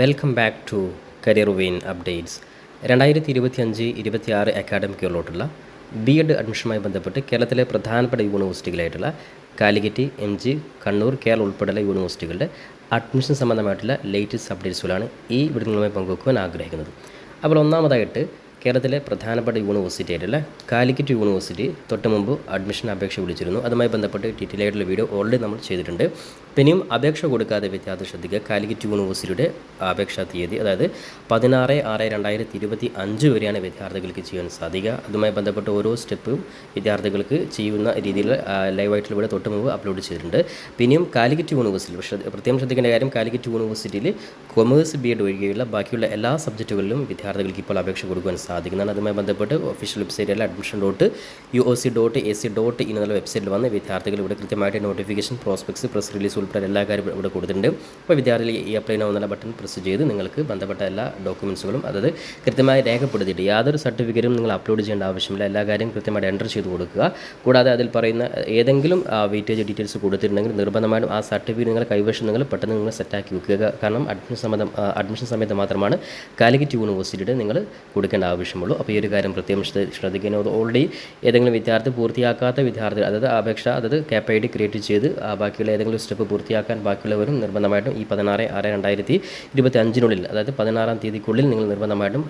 Welcome back to career vein updates. 2025-26 academic ഇയറിലോട്ടുള്ള BEd അഡ്മിഷനുമായി ബന്ധപ്പെട്ട് കേരളത്തിലെ പ്രധാനപ്പെട്ട യൂണിവേഴ്സിറ്റികളായിട്ടുള്ള കാലിക്കറ്റ്, MG, കണ്ണൂർ, കേരള ഉൾപ്പെടെയുള്ള യൂണിവേഴ്സിറ്റികളുടെ അഡ്മിഷൻ സംബന്ധമായിട്ടുള്ള ലേറ്റസ്റ്റ് അപ്ഡേറ്റ്സുകളാണ് ഈ വീഡിയോകളുമായി പങ്കുവെക്കുവാൻ ആഗ്രഹിക്കുന്നത്. അപ്പോൾ ഒന്നാമതായിട്ട് കേരളത്തിലെ പ്രധാനപ്പെട്ട യൂണിവേഴ്സിറ്റി ആയിട്ടുള്ള കാലിക്കറ്റ് യൂണിവേഴ്സിറ്റി തൊട്ട് മുമ്പ് അഡ്മിഷൻ അപേക്ഷ വിളിച്ചിരുന്നു. അതുമായി ബന്ധപ്പെട്ട് ഡീറ്റെയിൽ ആയിട്ടുള്ള വീഡിയോ ഓൾറെഡി നമ്മൾ ചെയ്തിട്ടുണ്ട്. പിന്നെയും അപേക്ഷ കൊടുക്കാതെ വിദ്യാർത്ഥി ശ്രദ്ധിക്കുക. കാലിക്കറ്റ് യൂണിവേഴ്സിറ്റിയുടെ അപേക്ഷാ തീയതി അതായത് 16/6/2025 വരെയാണ് വിദ്യാർത്ഥികൾക്ക് ചെയ്യാൻ സാധിക്കുക. അതുമായി ബന്ധപ്പെട്ട് ഓരോ സ്റ്റെപ്പും വിദ്യാർത്ഥികൾക്ക് ചെയ്യുന്ന രീതിയിൽ ലൈവായിട്ടുള്ള ഇവിടെ തൊട്ട് മുമ്പ് അപ്ലോഡ് ചെയ്തിട്ടുണ്ട്. പിന്നെയും കാലിക്കറ്റ് യൂണിവേഴ്സിറ്റി പ്രത്യേകം ശ്രദ്ധിക്കേണ്ട കാര്യം, കാലിക്കറ്റ് യൂണിവേഴ്സിറ്റിയിൽ കൊമേഴ്സ് BEd ഒഴികെയുള്ള ബാക്കിയുള്ള എല്ലാ സബ്ജക്റ്റുകളിലും വിദ്യാർത്ഥികൾക്ക് ഇപ്പോൾ അപേക്ഷ കൊടുക്കുവാൻ സാധിക്കുന്നതാണ്. അതുമായി ബന്ധപ്പെട്ട് ഒഫീഷ്യൽ വെബ്സൈറ്റിൽ admission.uoc.ac.in എന്നുള്ള വെബ്സൈറ്റിൽ വന്ന് വിദ്യാർത്ഥികൾ ഇവിടെ കൃത്യമായിട്ട് നോട്ടിഫിക്കേഷൻ, പ്രോസ്പെക്ട്സ്, പ്രസ് റിലീസ് ഉൾപ്പെടെ എല്ലാ കാര്യവും ഇവിടെ കൊടുത്തിട്ടുണ്ട്. അപ്പോൾ വിദ്യാർത്ഥികൾ ഈ അപ്ലൈ നൗ എന്നുള്ള ബട്ടൺ പ്രസ് ചെയ്ത് നിങ്ങൾക്ക് ബന്ധപ്പെട്ട എല്ലാ ഡോക്യുമെൻറ്റ്സുകളും അതായത് കൃത്യമായി രേഖപ്പെടുത്തിയിട്ട് യാതൊരു സർട്ടിഫിക്കറ്റും നിങ്ങൾ അപ്ലോഡ് ചെയ്യേണ്ട ആവശ്യമില്ല. എല്ലാ കാര്യവും കൃത്യമായിട്ട് എൻ്റർ ചെയ്ത് കൊടുക്കുക. കൂടാതെ അതിൽ പറയുന്ന ഏതെങ്കിലും വെയിറ്റേജ് ഡീറ്റെയിൽസ് കൊടുത്തിട്ടുണ്ടെങ്കിൽ നിർബന്ധമായിട്ടും ആ സർട്ടിഫിക്കറ്റ് നിങ്ങൾ കൈവശം നിങ്ങൾ പെട്ടെന്ന് നിങ്ങൾ സെറ്റാക്കി വെക്കുക. കാരണം അഡ്മിഷൻ സമയത്ത് മാത്രമാണ് കാലിക്കറ്റ് യൂണിവേഴ്സിറ്റിയുടെ നിങ്ങൾ കൊടുക്കേണ്ട ആവശ്യമുള്ളൂ. അപ്പോൾ ഈ ഒരു കാര്യം പ്രത്യേകം ശ്രദ്ധിക്കുന്നത്. ഓൾറെഡി ഏതെങ്കിലും വിദ്യാർത്ഥി പൂർത്തിയാക്കാത്ത വിദ്യാർത്ഥികൾ അതായത് അപേക്ഷ അതായത് CAP ID ക്രിയേറ്റ് ചെയ്ത് ബാക്കിയുള്ള ഏതെങ്കിലും സ്റ്റെപ്പ് പൂർത്തിയാക്കാൻ ബാക്കിയുള്ളവരും നിർബന്ധമായിട്ടും ഈ 16/6/2025 അതായത് 16-ാം തീയതിക്കുള്ളിൽ നിങ്ങൾ നിർബന്ധമായിട്ടും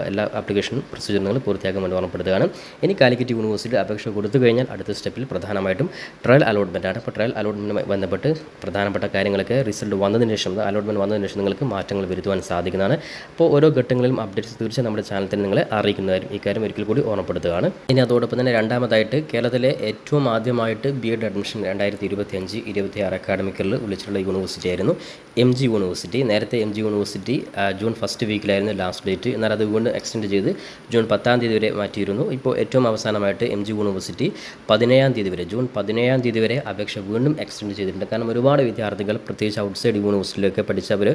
എല്ലാ ആപ്ലിക്കേഷൻ പ്രൊസീജിയർ നിങ്ങൾ പൂർത്തിയാക്കാൻ വേണ്ടി ഓർമ്മപ്പെടുത്തുകയാണ്. ഇനി കാലിക്കറ്റ് യൂണിവേഴ്സിറ്റി അപേക്ഷ കൊടുത്തു കഴിഞ്ഞാൽ അടുത്ത സ്റ്റെപ്പിൽ പ്രധാനമായിട്ടും ട്രയൽ അലോട്ട്മെൻ്റ് ആണ്. അപ്പോൾ ട്രയൽ അലോട്ട്മെൻറ്റുമായി ബന്ധപ്പെട്ട് പ്രധാനപ്പെട്ട കാര്യങ്ങളൊക്കെ റിസൾട്ട് വന്നതിന് ശേഷം അലോട്ട്മെൻറ്റ് വന്നതിന് ശേഷം നിങ്ങൾക്ക് മാറ്റങ്ങൾ വരുത്തുവാൻ സാധിക്കുന്നതാണ്. അപ്പോൾ ഓരോ ഘട്ടങ്ങളിലും അപ്ഡേറ്റ്സ് തീർച്ചയായും നമ്മുടെ ചാനൽ തന്നെ നിങ്ങളെ അറിയിക്കുന്നതായിരിക്കും. ഈ കാര്യം ഒരിക്കൽ കൂടി ഓർമ്മപ്പെടുത്തുകയാണ്. ഇനി അതോടൊപ്പം തന്നെ രണ്ടാമതായിട്ട് കേരളത്തിലെ ഏറ്റവും ആദ്യമായിട്ട് BEd അഡ്മിഷൻ 2025-26 അക്കാഡമിക് ഇയറിൽ വിളിച്ചിട്ടുള്ള യൂണിവേഴ്സിറ്റി ആയിരുന്നു MG യൂണിവേഴ്സിറ്റി. നേരത്തെ MG യൂണിവേഴ്സിറ്റി ജൂൺ ഫസ്റ്റ് വീക്കിലായിരുന്നു ലാസ്റ്റ് ഡേറ്റ്. എന്നാൽ അത് വീണ്ടും എക്സ്റ്റെൻഡ് ചെയ്ത് ജൂൺ 10-ാം തീയതി വരെ മാറ്റിയിരുന്നു. ഇപ്പോൾ ഏറ്റവും അവസാനമായിട്ട് MG യൂണിവേഴ്സിറ്റി 17-ാം തീയതി വരെ ജൂൺ 17-ാം തീയതി വരെ അപേക്ഷ വീണ്ടും എക്സ്റ്റെൻഡ് ചെയ്തിട്ടുണ്ട്. കാരണം ഒരുപാട് വിദ്യാർത്ഥികൾ പ്രത്യേകിച്ച് ഔട്ട്സൈഡ് യൂണിവേഴ്സിറ്റിയിലൊക്കെ പഠിച്ചവർ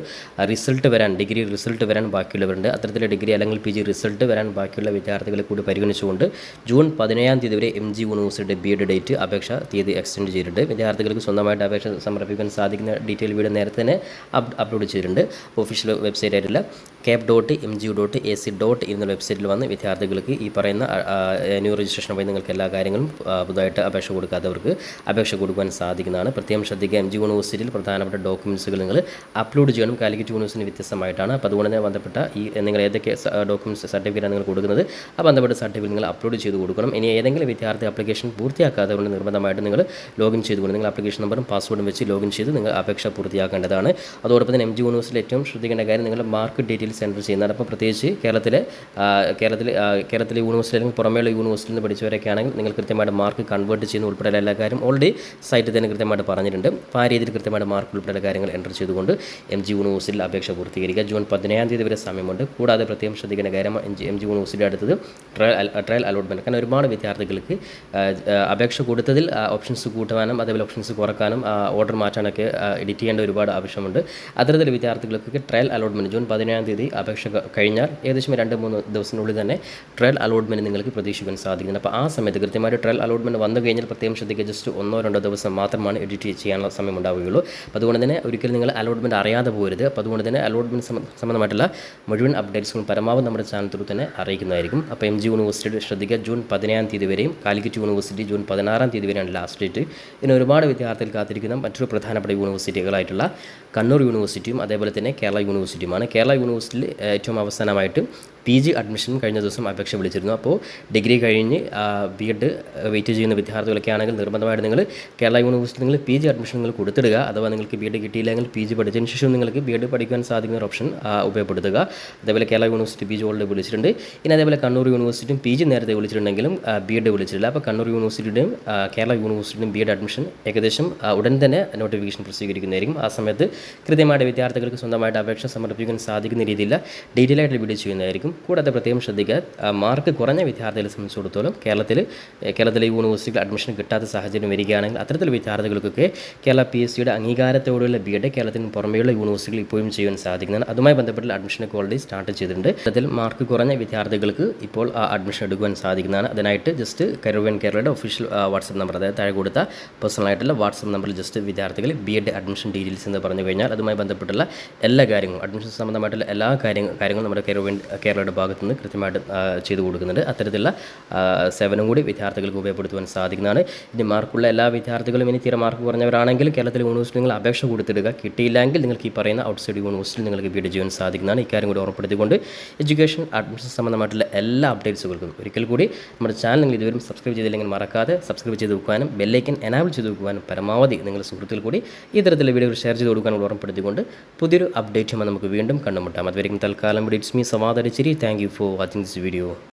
റിസൾട്ട് വരാൻ ഡിഗ്രി റിസൾട്ട് വരാൻ ബാക്കിയുള്ളവരുണ്ട്. അത്തരത്തിലെ ഡിഗ്രി അല്ലെങ്കിൽ PG റിസൾട്ട് വരാൻ ബാക്കിയുള്ള വിദ്യാർത്ഥികളെ കൂടി പരിഗണിച്ചുകൊണ്ട് ജൂൺ 17-ാം തീയതി വരെ MG യൂണിവേഴ്സിറ്റിയുടെ BEd ഡേറ്റ് അപേക്ഷ തീയതി എക്സ്റ്റെൻഡ് ചെയ്തിട്ടുണ്ട്. വിദ്യാർത്ഥികൾക്ക് സ്വന്തമായിട്ട് അപേക്ഷ സമർപ്പിക്കാൻ സാധിക്കുന്ന ഡീറ്റെയിൽ വീഡിയോ നേരത്തെ തന്നെ അപ്ലോഡ് ചെയ്തിട്ടുണ്ട്. ഒഫീഷ്യൽ വെബ്സൈറ്റ് ആയിട്ടുള്ള cap.mgu.ac.in എന്ന വെബ്സൈറ്റിൽ വന്ന് വിദ്യാർത്ഥികൾക്ക് ഈ പറയുന്ന ന്യൂ രജിസ്ട്രേഷൻ വഴി നിങ്ങൾക്ക് എല്ലാ കാര്യങ്ങളും പുതുതായിട്ട് അപേക്ഷ കൊടുക്കാത്തവർക്ക് അപേക്ഷ കൊടുക്കാൻ സാധിക്കുന്നതാണ്. പ്രത്യേകം ശ്രദ്ധിക്കുക, MG യൂണിവേഴ്സിറ്റിയിൽ പ്രധാനപ്പെട്ട ഡോക്യുമെൻറ്റ്സുകൾ നിങ്ങൾ അപ്ലോഡ് ചെയ്യണം. കാലിക്കറ്റ് യൂണിവേഴ്സിറ്റി വ്യത്യസ്തമായിട്ടാണ്. അപ്പോൾ അതുകൊണ്ട് തന്നെ ബന്ധപ്പെട്ട നിങ്ങൾ ഏതൊക്കെ ഡോക്യുമെൻറ്റ്സ് സർട്ടിഫിക്കറ്റാണ് നിങ്ങൾ കൊടുക്കുന്നത് ആ ബന്ധപ്പെട്ട സർട്ടിഫിക്കറ്റ് നിങ്ങൾ അപ്ലോഡ് ചെയ്ത് കൊടുക്കണം. ഇനി ഏതെങ്കിലും വിദ്യാർത്ഥി ആപ്ലിക്കേഷൻ പൂർത്തിയാക്കാതെ കൊണ്ട് നിർബന്ധമായിട്ട് നിങ്ങൾ ലോഗിൻ ചെയ്തുകൊണ്ട് നിങ്ങൾ ആപ്ലിക്കേഷൻ നമ്പറും പാസ്വേഡും വെച്ച് ലോഗിൻ ചെയ്ത് നിങ്ങൾ അപേക്ഷ പൂർത്തിയാക്കേണ്ടതാണ്. അതോടൊപ്പം തന്നെ MG യൂണിവേഴ്സിറ്റിയിൽ ഏറ്റവും ശ്രദ്ധിക്കേണ്ട കാര്യം നിങ്ങൾ മാർക്ക് ഡീറ്റെയിൽസ് എൻ്റർ ചെയ്യുന്നതാണ്. അപ്പോൾ പ്രത്യേകിച്ച് കേരളത്തിലെ യൂണിവേഴ്സിറ്റി അല്ലെങ്കിൽ പുറമേയുള്ള യൂണിവേഴ്സിറ്റിയിൽ നിന്ന് പഠിച്ചവരൊക്കെ ആണെങ്കിൽ നിങ്ങൾ കൃത്യമായിട്ട് മാർക്ക് കൺവേർട്ട് ചെയ്യുന്ന ഉൾപ്പെടെ എല്ലാ കാര്യം ഓൾറെഡി സൈറ്റിൽ തന്നെ കൃത്യമായിട്ട് പറഞ്ഞിട്ടുണ്ട്. അപ്പോൾ ആ രീതിയിൽ കൃത്യമായിട്ട് മാർക്ക് ഉൾപ്പെടെ കാര്യങ്ങൾ എൻ്റർ ചെയ്തുകൊണ്ട് MG യൂണിവേഴ്സിറ്റിയിൽ അപേക്ഷ പൂർത്തീകരിക്കുക. ജൂൺ 17-ാം തീയതി വരെ സമയമുണ്ട്. കൂടാതെ പ്രത്യേകം ശ്രദ്ധിക്കേണ്ട കാര്യം MG യൂണിവേഴ്സിറ്റി അടുത്തത് ട്രയൽ അലോട്ട്മെൻറ്റ്. കാരണം ഒരുപാട് വിദ്യാർത്ഥികൾക്ക് അപേക്ഷ കൊടുത്തതിൽ ഓപ്ഷൻസ് കൂട്ടുവാനും അതേപോലെ ഓപ്ഷൻസ് കുറക്കാനും ഓർഡർ മാറ്റാനൊക്കെ എഡിറ്റ് ചെയ്യേണ്ട ഒരുപാട് ആവശ്യമുണ്ട്. അത്തരത്തിൽ വിദ്യാർത്ഥികൾക്ക് ട്രയൽ അലോട്ട്മെൻറ്റ് ജൂൺ 17-ാം തീയതി അപേക്ഷ കഴിഞ്ഞാൽ ഏകദേശം 2-3 ദിവസത്തിനുള്ളിൽ തന്നെ ട്രയൽ അലോട്ട്മെൻറ്റ് നിങ്ങൾക്ക് പ്രതീക്ഷിക്കാൻ സാധിക്കുന്നത്. അപ്പോൾ ആ സമയത്ത് കൃത്യമായിട്ട് ട്രയൽ അലോട്ട്മെൻറ്റ് വന്നു കഴിഞ്ഞാൽ പ്രത്യേകം ശ്രദ്ധിക്കുക, ജസ്റ്റ് 1-2 ദിവസം മാത്രമാണ് എഡിറ്റ് ചെയ്യാനുള്ള സമയം ഉണ്ടാവുകയുള്ളൂ. അപ്പോൾ അതുകൊണ്ട് തന്നെ ഒരിക്കലും നിങ്ങൾ അലോട്ട്മെൻറ്റ് അറിയാതെ പോകരുത്. അപ്പോൾ അതുകൊണ്ട് തന്നെ അലോട്ട്മെൻറ്റ് സംബന്ധമായിട്ടുള്ള മുഴുവൻ അപ്ഡേറ്റ്സുകളും പരമാവധി നമ്മുടെ ചാനൽ ത്രൂ തന്നെ അറിയിക്കുന്നതായിരിക്കും. അപ്പോൾ MG യൂണിവേഴ്സിറ്റി ശ്രദ്ധിക്കുക, ജൂൺ 17-ാം തീയതി വരെയും കാലിക്കറ്റ് യൂണിവേഴ്സിറ്റി ജൂൺ 16-ാം തീയതി വരെയാണ് ലാസ്റ്റ് ഡേറ്റ്. ഇതിന് ഒരുപാട് വിദ്യാർത്ഥികൾ കാത്തിരിക്കുന്ന മറ്റൊരു പ്രധാനപ്പെട്ട യൂണിവേഴ്സിറ്റികളായിട്ടുള്ള കണ്ണൂർ യൂണിവേഴ്സിറ്റിയും അതേപോലെ തന്നെ കേരള യൂണിവേഴ്സിറ്റിയുമാണ്. കേരള യൂണിവേഴ്സിറ്റിയിൽ ഏറ്റവും അവസാനമായിട്ട് PG അഡ്മിഷൻ കഴിഞ്ഞ ദിവസം അപേക്ഷ വിളിച്ചിരുന്നു. അപ്പോൾ ഡിഗ്രി കഴിഞ്ഞ് BEd വെയിറ്റ് ചെയ്യുന്ന വിദ്യാർത്ഥികളൊക്കെ ആണെങ്കിൽ നിർബന്ധമായിട്ട് നിങ്ങൾ കേരള യൂണിവേഴ്സിറ്റി നിങ്ങൾ PG അഡ്മിഷൻ നിങ്ങൾ കൊടുത്തിടുക. അഥവാ നിങ്ങൾക്ക് BEd കിട്ടിയില്ലെങ്കിൽ PG പഠിച്ചതിന് ശേഷം നിങ്ങൾക്ക് BEd പഠിക്കാൻ സാധിക്കുന്ന ഒരു ഓപ്ഷൻ ഉപയോഗപ്പെടുത്തുക. അതേപോലെ കേരള യൂണിവേഴ്സിറ്റി PG ഓൾറെഡി വിളിച്ചിട്ടുണ്ട്. ഇനി അതേപോലെ കണ്ണൂർ യൂണിവേഴ്സിറ്റിയും PG നേരത്തെ വിളിച്ചിട്ടുണ്ടെങ്കിലും BEd വിളിച്ചിട്ടില്ല. അപ്പോൾ കണ്ണൂർ യൂണിവേഴ്സിറ്റിയുടെയും കേരള യൂണിവേഴ്സിറ്റിയുടെയും BEd അഡ്മിഷൻ ഏകദേശം ഉടൻ തന്നെ നോട്ടിഫിക്കേഷൻ പ്രസിദ്ധീകരിക്കുന്നതായിരിക്കും. ആ സമയത്ത് കൃത്യമായിട്ട് വിദ്യാർത്ഥികൾക്ക് സ്വന്തമായിട്ട് അപേക്ഷ സമർപ്പിക്കാൻ സാധിക്കുന്ന രീതിയിൽ ഡീറ്റെയിൽ ആയിട്ട് വീഡിയോ ചെയ്യുന്നതായിരിക്കും. കൂടാതെ പ്രത്യേകം ശ്രദ്ധിക്കുക, മാർക്ക് കുറഞ്ഞ വിദ്യാർത്ഥികളെ സംബന്ധിച്ചിടത്തോളം കേരളത്തിലെ യൂണിവേഴ്സിറ്റിയിൽ അഡ്മിഷൻ കിട്ടാത്ത സാഹചര്യം വരികയാണെങ്കിൽ അത്തരത്തിലുള്ള വിദ്യാർത്ഥികൾക്കൊക്കെ കേരള PSCയുടെ അംഗീകാരത്തോടുള്ള BEd കേരളത്തിന് പുറമെയുള്ള യൂണിവേഴ്സിറ്റികൾ ഇപ്പോഴും ചെയ്യാൻ സാധിക്കുന്നതാണ്. അതുമായി ബന്ധപ്പെട്ടുള്ള അഡ്മിഷനൊക്കെ ഓൾറെഡി സ്റ്റാർട്ട് ചെയ്തിട്ടുണ്ട്. അതിൽ മാർക്ക് കുറഞ്ഞ വിദ്യാർത്ഥികൾക്ക് ഇപ്പോൾ ആ അഡ്മിഷൻ എടുക്കുവാൻ സാധിക്കുന്നതാണ്. അതിനായിട്ട് ജസ്റ്റ് കരുവൻ കേരളയുടെ ഒഫീഷ്യൽ വാട്സപ്പ് നമ്പർ, അതായത് താഴെ കൊടുത്ത പേഴ്സണലായിട്ടുള്ള വാട്സപ്പ് നമ്പറിൽ ജസ്റ്റ് വിദ്യാർത്ഥികൾ BEd അഡ്മിഷൻ ഡീറ്റെയിൽസ് എന്ന് പറഞ്ഞു കഴിഞ്ഞാൽ അതുമായി ബന്ധപ്പെട്ടുള്ള എല്ലാ കാര്യങ്ങളും, അഡ്മിഷൻ സംബന്ധമായിട്ടുള്ള എല്ലാ കാര്യങ്ങളും നമ്മുടെ കേരളയുടെ ഭാഗത്തു നിന്ന് കൃത്യമായിട്ട് ചെയ്തു കൊടുക്കുന്നുണ്ട്. അത്തരത്തിലുള്ള സേവനം കൂടി വിദ്യാർത്ഥികൾക്ക് ഉപയോഗപ്പെടുത്തുവാൻ സാധിക്കുന്നതാണ്. ഇനി മാർക്കുള്ള എല്ലാ വിദ്യാർത്ഥികളും ഇനി തീരെ മാർക്ക് കുറഞ്ഞവരാണെങ്കിൽ കേരളത്തിലെ യൂണിവേഴ്സിറ്റി നിങ്ങൾ അപേക്ഷ കൊടുത്തിടുക. കിട്ടിയില്ലെങ്കിൽ നിങ്ങൾക്ക് ഈ പറയുന്ന ഔട്ട്സൈഡ് യൂണിവേഴ്സിറ്റിയിൽ നിങ്ങൾക്ക് BEd ചെയ്യാൻ സാധിക്കുന്നതാണ്. ഇക്കാര്യം കൂടി ഉറപ്പെടുത്തിക്കൊണ്ട് എഡ്യൂക്കേഷൻ അഡ്മിഷൻ സംബന്ധമായിട്ടുള്ള എല്ലാ അപ്ഡേറ്റ്സുകൾക്കും ഒരിക്കൽ കൂടി നമ്മുടെ ചാനൽ നിങ്ങൾ ഇതുവരും സബ്സ്ക്രൈബ് ചെയ്തില്ലെങ്കിൽ മറക്കാതെ സബ്സ്ക്രൈബ് ചെയ്ത് വെക്കുവാനും ബെല്ലൈക്കൻ എനാബിൾ ചെയ്ത് വെക്കുവാനും പരമാവധി നിങ്ങളുടെ സുഹൃത്തുക്കൾ കൂടി ഇത്തരത്തിലുള്ള വീഡിയോ ഷെയർ ചെയ്ത് കൊടുക്കാനും ഉറപ്പെടുത്തിക്കൊണ്ട് പുതിയൊരു അപ്ഡേറ്റുമായി നമുക്ക് വീണ്ടും കണ്ടുമുട്ടാം. അതുവരെയും തൽക്കാലം ഇറ്റ്സ് മീ സവാദ് അരിച്ചിരി. Thank you for watching this video.